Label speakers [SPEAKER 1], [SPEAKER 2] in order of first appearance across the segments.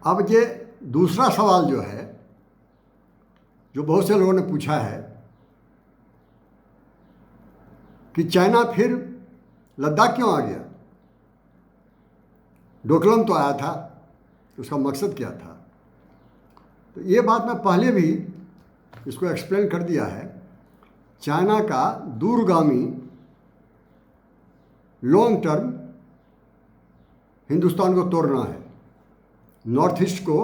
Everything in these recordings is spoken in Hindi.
[SPEAKER 1] अब ये दूसरा सवाल जो है, जो बहुत से लोगों ने पूछा है कि चाइना फिर लद्दाख क्यों आ गया, डोकलाम तो आया था, उसका मकसद क्या था। तो ये बात मैं पहले भी इसको एक्सप्लेन कर दिया है। चाइना का दूरगामी लॉन्ग टर्म हिंदुस्तान को तोड़ना है। नॉर्थ ईस्ट को,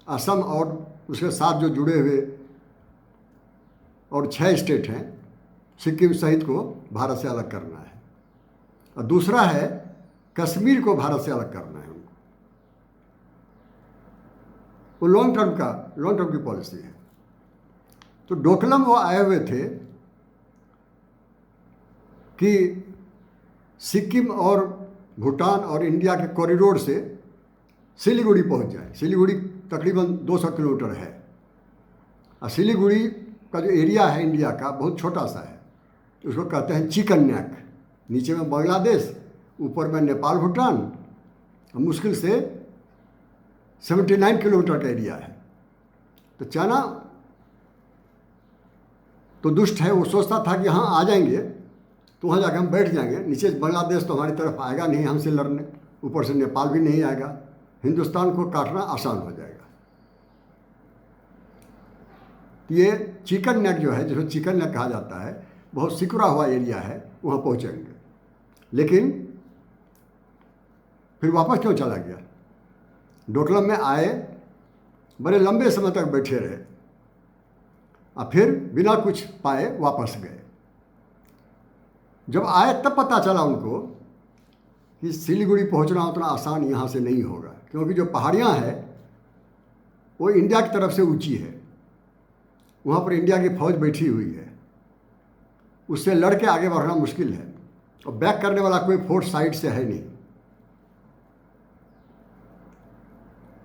[SPEAKER 1] असम और उसके साथ जो जुड़े हुए और 6 स्टेट हैं, सिक्किम सहित को भारत से अलग करना है। और दूसरा है कश्मीर को भारत से अलग करना है उनको। वो लॉन्ग टर्म की पॉलिसी है। तो डोकलाम वो आए हुए थे कि सिक्किम और भूटान और इंडिया के कॉरिडोर से सिलीगुड़ी पहुंच जाए। सिलीगुड़ी तकरीबन 200 किलोमीटर है। और सिलीगुड़ी का जो एरिया है इंडिया का बहुत छोटा सा है, उसको कहते हैं चिकन नेक। नीचे में बांग्लादेश, ऊपर में नेपाल भूटान, मुश्किल से 79 किलोमीटर का एरिया है। तो चाइना तो दुष्ट है, वो सोचता था कि हाँ आ जाएंगे तो वहाँ जाकर हम बैठ जाएंगे। नीचे बांग्लादेश तो हमारी तरफ आएगा नहीं हमसे लड़ने, ऊपर से नेपाल भी नहीं आएगा, हिंदुस्तान को काटना आसान हो जाएगा। ये चिकन नेक जो है, जिसको चिकन नेक कहा जाता है, बहुत सिकुड़ा हुआ एरिया है, वहाँ पहुँचेंगे। लेकिन फिर वापस क्यों चला गया? डोकलाम में आए, बड़े लंबे समय तक बैठे रहे, और फिर बिना कुछ पाए वापस गए। जब आए तब पता चला उनको कि सिलीगुड़ी पहुंचना उतना आसान यहाँ से नहीं होगा, क्योंकि जो पहाड़ियाँ हैं वो इंडिया की तरफ से ऊंची है। वहाँ पर इंडिया की फौज बैठी हुई है, उससे लड़ के आगे बढ़ना मुश्किल है, और बैक करने वाला कोई फोर्स साइड से है नहीं।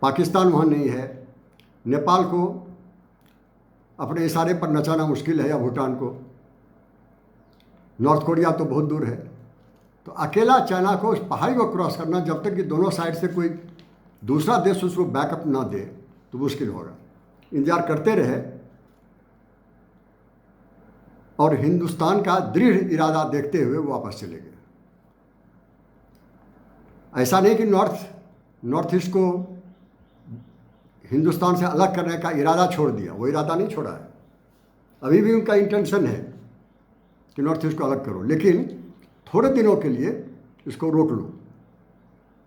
[SPEAKER 1] पाकिस्तान वहाँ नहीं है, नेपाल को अपने इशारे पर नचाना मुश्किल है, या भूटान को। नॉर्थ कोरिया तो बहुत दूर है। तो अकेला चाइना को उस पहाड़ी को क्रॉस करना, जब तक कि दोनों साइड से कोई दूसरा देश उसको बैकअप ना दे तो मुश्किल होगा। इंतजार करते रहे, और हिंदुस्तान का दृढ़ इरादा देखते हुए वो वापस चले गए। ऐसा नहीं कि नॉर्थ ईस्ट को हिंदुस्तान से अलग करने का इरादा छोड़ दिया, वो इरादा नहीं छोड़ा है। अभी भी उनका इंटेंशन है कि नॉर्थ ईस्ट को अलग करो, लेकिन थोड़े दिनों के लिए इसको रोक लो,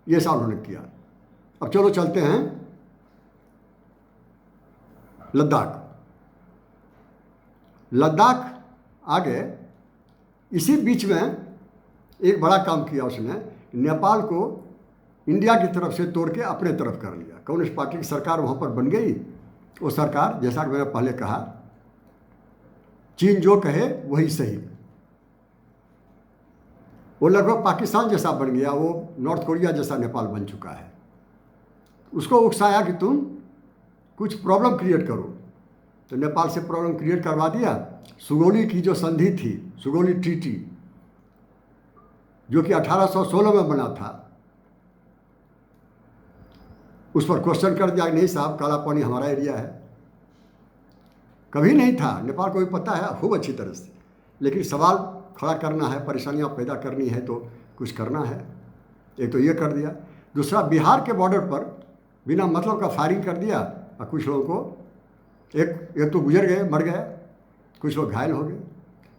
[SPEAKER 1] ये सब उन्होंने किया। अब चलो चलते हैं लद्दाख आगे। इसी बीच में एक बड़ा काम किया उसने, नेपाल को इंडिया की तरफ से तोड़ के अपने तरफ कर लिया। कम्युनिस्ट पार्टी की सरकार वहाँ पर बन गई। वो सरकार, जैसा कि मैंने पहले कहा, चीन जो कहे वही सही, वो लगभग पाकिस्तान जैसा बन गया, वो नॉर्थ कोरिया जैसा नेपाल बन चुका है। उसको उकसाया कि तुम कुछ प्रॉब्लम क्रिएट करो, तो नेपाल से प्रॉब्लम क्रिएट करवा दिया। सुगौली की जो संधि थी, सुगौली ट्रीटी, जो कि 1816 में बना था, उस पर क्वेश्चन कर दिया, नहीं साहब काला पानी हमारा एरिया है। कभी नहीं था, नेपाल को भी पता है खूब अच्छी तरह से, लेकिन सवाल खड़ा करना है, परेशानियां पैदा करनी है तो कुछ करना है। एक तो ये कर दिया। दूसरा, बिहार के बॉर्डर पर बिना मतलब का फायरिंग कर दिया, और कुछ लोगों को एक तो गुजर गए, मर गए, कुछ लोग घायल हो गए।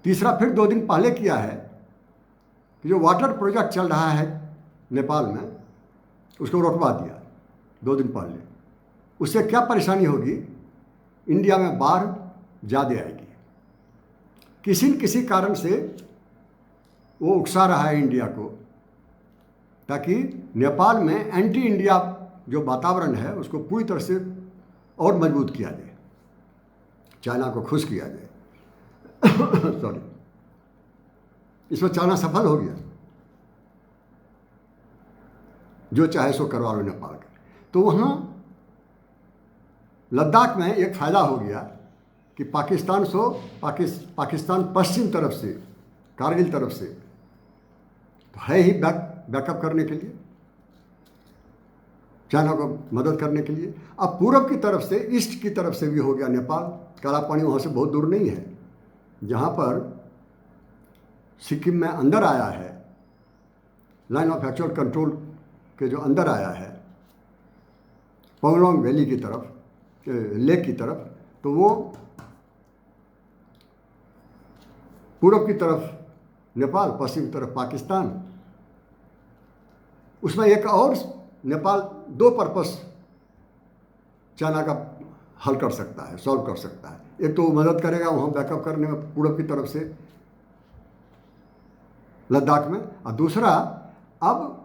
[SPEAKER 1] तीसरा, फिर 2 दिन पहले किया है कि जो वाटर प्रोजेक्ट चल रहा है नेपाल में, उसको रोकवा दिया 2 दिन पहले। उससे क्या परेशानी होगी? इंडिया में बाढ़ ज़्यादा आएगी। किसी न किसी कारण से वो उकसा रहा है इंडिया को, ताकि नेपाल में एंटी इंडिया जो वातावरण है उसको पूरी तरह से और मजबूत किया जाए, चाइना को खुश किया जाए। सॉरी, इसमें चाइना सफल हो गया। जो चाहे सो करवा लो नेपाल का। तो वहाँ लद्दाख में एक फ़ायदा हो गया कि पाकिस्तान पश्चिम तरफ से, कारगिल तरफ से तो है ही बैकअप करने के लिए। चाइना को मदद करने के लिए। अब पूरब की तरफ से, ईस्ट की तरफ से भी हो गया नेपाल। काला पानी वहाँ से बहुत दूर नहीं है। जहाँ पर सिक्किम में अंदर आया है, लाइन ऑफ एक्चुअल कंट्रोल के जो अंदर आया है पोंगलोंग वैली की तरफ, लेक की तरफ, तो वो पूरब की तरफ नेपाल, पश्चिम की तरफ पाकिस्तान। उसमें एक और नेपाल दो पर्पस चाइना का हल कर सकता है, सॉल्व कर सकता है। एक तो वो मदद करेगा वहाँ बैकअप करने में पूरब की तरफ से लद्दाख में, और दूसरा अब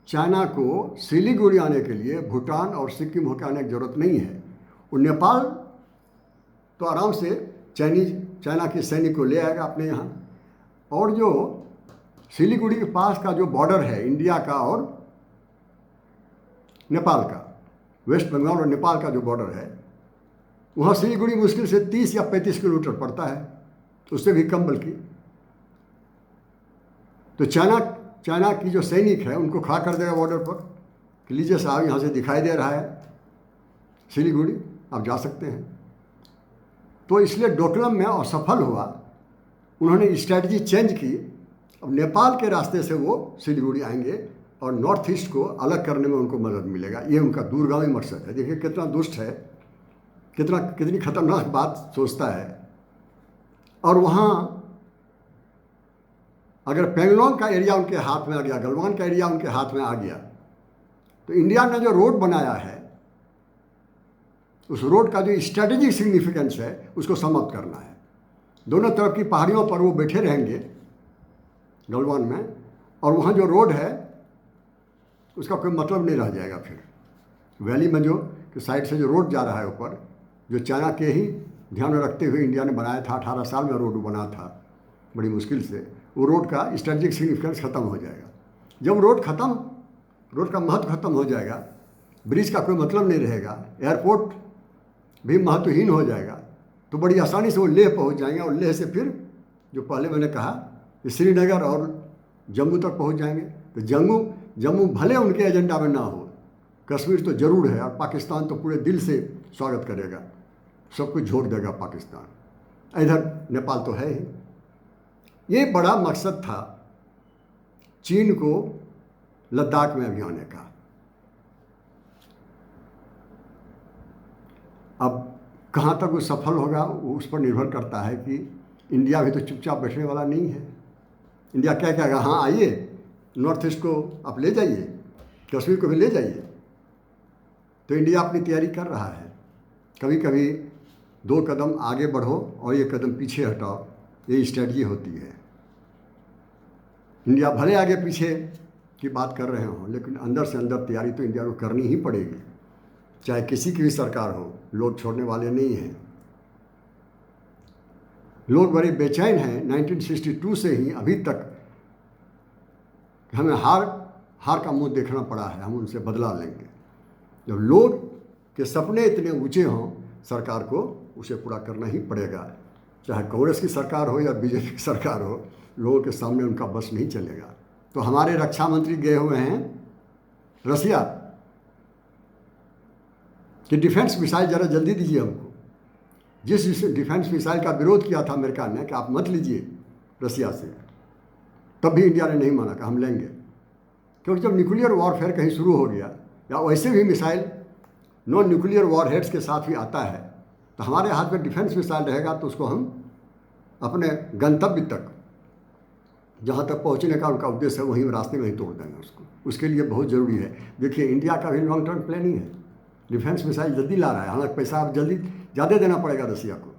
[SPEAKER 1] चाइना को सिलीगुड़ी आने के लिए भूटान और सिक्किम होकर आने की ज़रूरत नहीं है। वो नेपाल तो आराम से चाइना के सैनिक को ले आएगा अपने यहाँ, और जो सिलीगुड़ी के पास का जो बॉर्डर है इंडिया का और नेपाल का, वेस्ट बंगाल और नेपाल का जो बॉर्डर है, वहाँ सिलीगुड़ी मुश्किल से 30 या 35 किलोमीटर पड़ता है, उससे भी कम बल्कि। तो चाइना की जो सैनिक है उनको खड़ा कर देगा बॉर्डर पर कि लीजिए साहब, यहाँ से दिखाई दे रहा है सिलीगुड़ी, आप जा सकते हैं। तो इसलिए डोकलम में असफल हुआ, उन्होंने स्ट्रैटेजी चेंज की। अब नेपाल के रास्ते से वो सिलीगुड़ी आएंगे और नॉर्थ ईस्ट को अलग करने में उनको मदद मिलेगा। ये उनका दूरगामी मकसद है। देखिए कितना दुष्ट है, कितनी खतरनाक बात सोचता है। और वहाँ अगर पेंगलोंग का एरिया उनके हाथ में आ गया, गलवान का एरिया उनके हाथ में आ गया, तो इंडिया ने जो रोड बनाया है उस रोड का जो स्ट्रैटेजिक सिग्निफिकेंस है उसको समाप्त करना है। दोनों तरफ की पहाड़ियों पर वो बैठे रहेंगे गलवान में, और वहाँ जो रोड है उसका कोई मतलब नहीं रह जाएगा। फिर वैली में जो कि साइड से जो रोड जा रहा है ऊपर, जो चाइना के ही ध्यान में रखते हुए इंडिया ने बनाया था, 18 साल में रोड बना था बड़ी मुश्किल से, वो रोड का स्ट्रैटेजिक सिग्निफिकेंस खत्म हो जाएगा। जब रोड का महत्व खत्म हो जाएगा, ब्रिज का कोई मतलब नहीं रहेगा, एयरपोर्ट भी महत्वहीन हो जाएगा, तो बड़ी आसानी से वो लेह पहुंच जाएंगे, और लेह से फिर जो पहले मैंने कहा कि श्रीनगर और जम्मू तक पहुंच जाएंगे। तो जम्मू भले उनके एजेंडा में ना हो, कश्मीर तो जरूर है, और पाकिस्तान तो पूरे दिल से स्वागत करेगा, सब कुछ झोंक देगा पाकिस्तान। इधर नेपाल तो है ही। ये बड़ा मकसद था चीन को लद्दाख में अभी आने का। अब कहाँ तक वो सफल होगा वो उस पर निर्भर करता है कि इंडिया भी तो चुपचाप बैठने वाला नहीं है। इंडिया क्या कहेगा, हाँ आइए, नॉर्थ ईस्ट को आप ले जाइए, कश्मीर को भी ले जाइए। तो इंडिया अपनी तैयारी कर रहा है। कभी कभी 2 कदम आगे बढ़ो और 1 कदम पीछे हटाओ, ये स्ट्रेटजी होती है। इंडिया भले आगे पीछे की बात कर रहे हों, लेकिन अंदर से अंदर तैयारी तो इंडिया को करनी ही पड़ेगी, चाहे किसी की भी सरकार हो। लोग छोड़ने वाले नहीं हैं। लोग बड़े बेचैन हैं 1962 से ही अभी तक। हमें हार का मुंह देखना पड़ा है, हम उनसे बदला लेंगे। जब लोग के सपने इतने ऊंचे हों, सरकार को उसे पूरा करना ही पड़ेगा, चाहे कांग्रेस की सरकार हो या बीजेपी की सरकार हो। लोगों के सामने उनका बस नहीं चलेगा। तो हमारे रक्षा मंत्री गए हुए हैं रसिया कि डिफेंस मिसाइल ज़रा जल्दी दीजिए हमको। जिस डिफेंस मिसाइल का विरोध किया था अमेरिका ने कि आप मत लीजिए रसिया से, तब भी इंडिया ने नहीं माना कि हम लेंगे। क्योंकि जब न्यूक्लियर वॉरफेयर कहीं शुरू हो गया, या वैसे भी मिसाइल नॉन न्यूक्लियर वॉरहेड्स के साथ भी आता है, तो हमारे हाथ में डिफेंस मिसाइल रहेगा तो उसको हम अपने गंतव्य तक, जहाँ तक पहुँचने का उनका उद्देश्य है, वहीं रास्ते में ही तोड़ देंगे उसको। उसके लिए बहुत ज़रूरी है। देखिए इंडिया का भी लॉन्ग टर्म प्लानिंग है। डिफेंस मिसाइल जल्दी ला रहा है, हालांकि पैसा अब जल्दी ज़्यादा देना पड़ेगा रसिया को।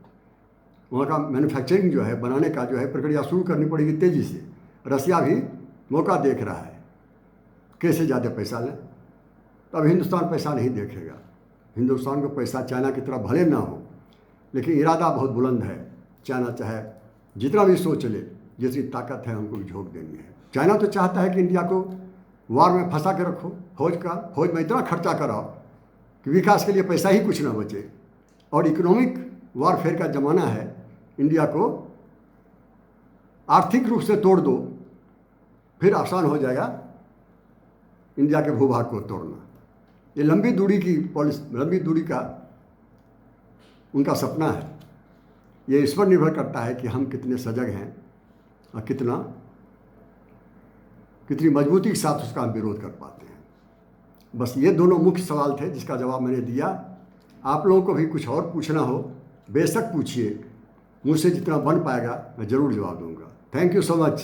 [SPEAKER 1] वहाँ का मैन्युफैक्चरिंग जो है, बनाने का जो है प्रक्रिया शुरू करनी पड़ेगी तेज़ी से। रसिया भी मौका देख रहा है कैसे ज़्यादा पैसा लें। तो अब हिंदुस्तान पैसा नहीं देखेगा। हिंदुस्तान को पैसा चाइना की तरह भले ना हो, लेकिन इरादा बहुत बुलंद है। चाइना चाहे जितना भी सोच ले, जितनी ताकत है हमको भी झोंक देनी है। चाइना तो चाहता है कि इंडिया को वार में फंसा के रखो, फौज में इतना खर्चा कराओ कि विकास के लिए पैसा ही कुछ ना बचे। और इकोनॉमिक वॉरफेयर का ज़माना है। इंडिया को आर्थिक रूप से तोड़ दो, फिर आसान हो जाएगा इंडिया के भूभाग को तोड़ना। ये लंबी दूरी की लंबी दूरी का उनका सपना है। ये इस पर निर्भर करता है कि हम कितने सजग हैं और कितनी मजबूती के साथ उसका हम विरोध कर पाते हैं। बस ये दोनों मुख्य सवाल थे जिसका जवाब मैंने दिया। आप लोगों को भी कुछ और पूछना हो बेशक पूछिए, मुझसे जितना बन पाएगा मैं ज़रूर जवाब दूंगा। Thank you so much.